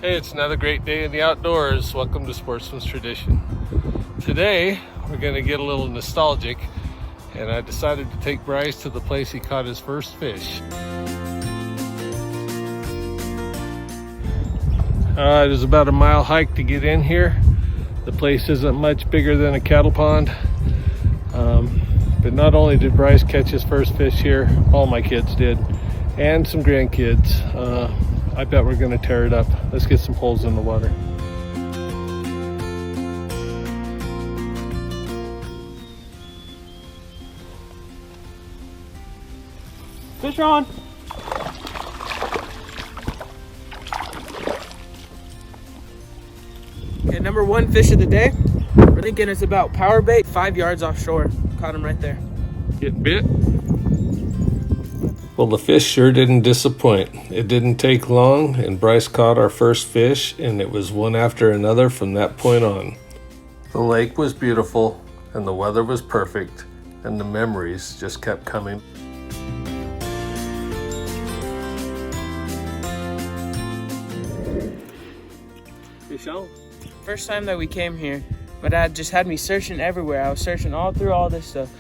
Hey, it's another great day in the outdoors. Welcome to Sportsman's Tradition. Today, we're going to get a little nostalgic, and I decided to take Bryce to the place he caught his first fish. It was about a mile hike to get in here. The place isn't much bigger than a cattle pond. But not only did Bryce catch his first fish here, all my kids did, and some grandkids. I bet we're gonna tear it up. Let's get some holes in the water. Fish on! Okay, number one fish of the day. We're thinking it's about power bait, 5 yards offshore. Caught him right there. Getting bit? Well, the fish sure didn't disappoint. It didn't take long, and Bryce caught our first fish, and it was one after another from that point on. The lake was beautiful, and the weather was perfect, and the memories just kept coming. Fish on. First time that we came here, my dad just had me searching everywhere. I was searching all through all this stuff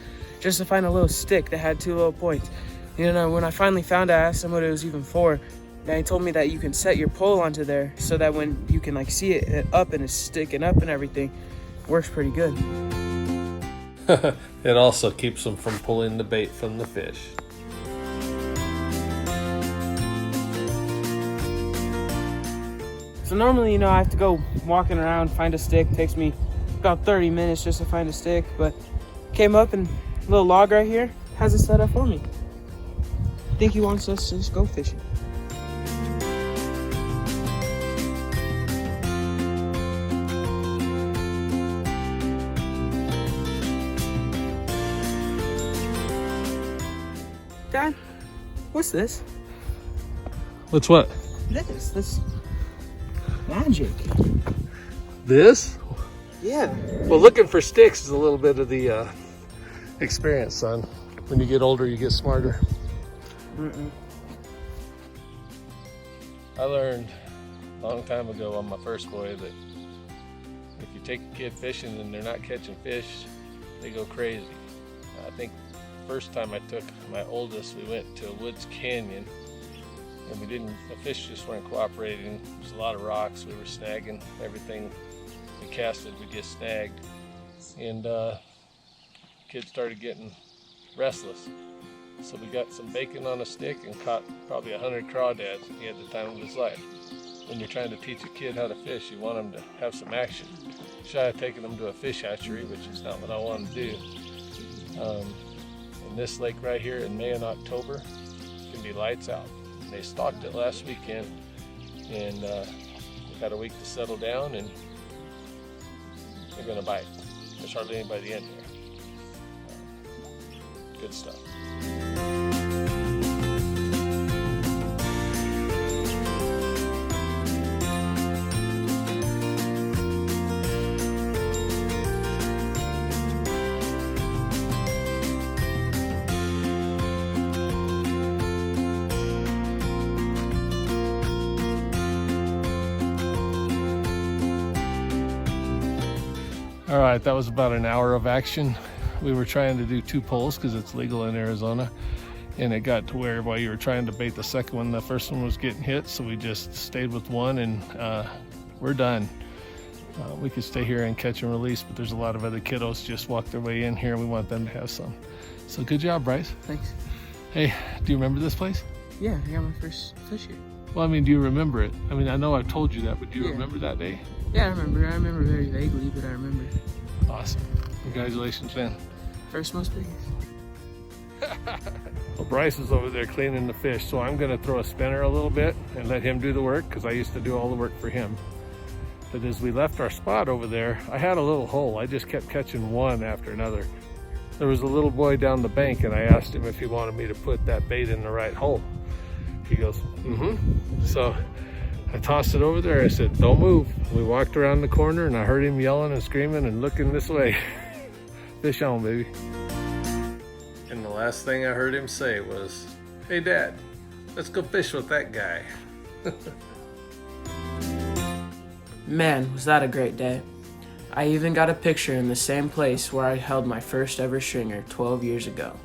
just to find a little stick that had 2 little points. You know, when I finally found it, I asked him what it was even for. And he told me that you can set your pole onto there so that when you can like see it up and it's sticking up and everything, it works pretty good. It also keeps them from pulling the bait from the fish. So normally, you know, I have to go walking around, find a stick. It takes me about 30 minutes just to find a stick, but came up and a little log right here has it set up for me. I think he wants us to just go fishing. Dad, what's this? What's what? This magic. This? Yeah. Well, looking for sticks is a little bit of the experience, son. When you get older, you get smarter. I learned a long time ago on my first boy that if you take a kid fishing and they're not catching fish, they go crazy. I think the first time I took my oldest, we went to a woods canyon, and the fish just weren't cooperating. There was a lot of rocks. We were snagging everything we casted, we just snagged. And kids started getting restless. So we got some bacon on a stick and caught probably 100 crawdads. He had the time of his life. When you're trying to teach a kid how to fish, you want them to have some action. Shy of taking them to a fish hatchery, which is not what I want to do. In this lake right here in May and October, it can be lights out. And they stocked it last weekend, and we've had a week to settle down, and they're gonna bite. There's hardly anybody in here. Good stuff. All right, that was about an hour of action. We were trying to do 2 poles because it's legal in Arizona, and it got to where while you were trying to bait the second one, the first one was getting hit, so we just stayed with one, and we're done. We could stay here and catch and release, but there's a lot of other kiddos just walk their way in here, and we want them to have some. So good job, Bryce. Thanks. Hey, do you remember this place? Yeah, I got my first fish here. Well, I mean, do you remember it? I mean, I know I've told you that, but do you remember that day? Yeah, I remember. I remember very vaguely, but I remember. Awesome. Congratulations, man. First most biggest. Well, Bryce is over there cleaning the fish, so I'm gonna throw a spinner a little bit and let him do the work, because I used to do all the work for him. But as we left our spot over there, I had a little hole. I just kept catching one after another. There was a little boy down the bank, and I asked him if he wanted me to put that bait in the right hole. He goes, mm-hmm. So I tossed it over there. I said, don't move. We walked around the corner, and I heard him yelling and screaming and looking this way. Fish on, baby. And the last thing I heard him say was, hey, Dad, let's go fish with that guy. Man, was that a great day. I even got a picture in the same place where I held my first ever stringer 12 years ago.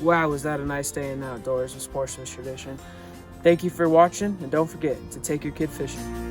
Wow, was that a nice day in the outdoors with Sportsman's Tradition. Thank you for watching, and don't forget to take your kid fishing.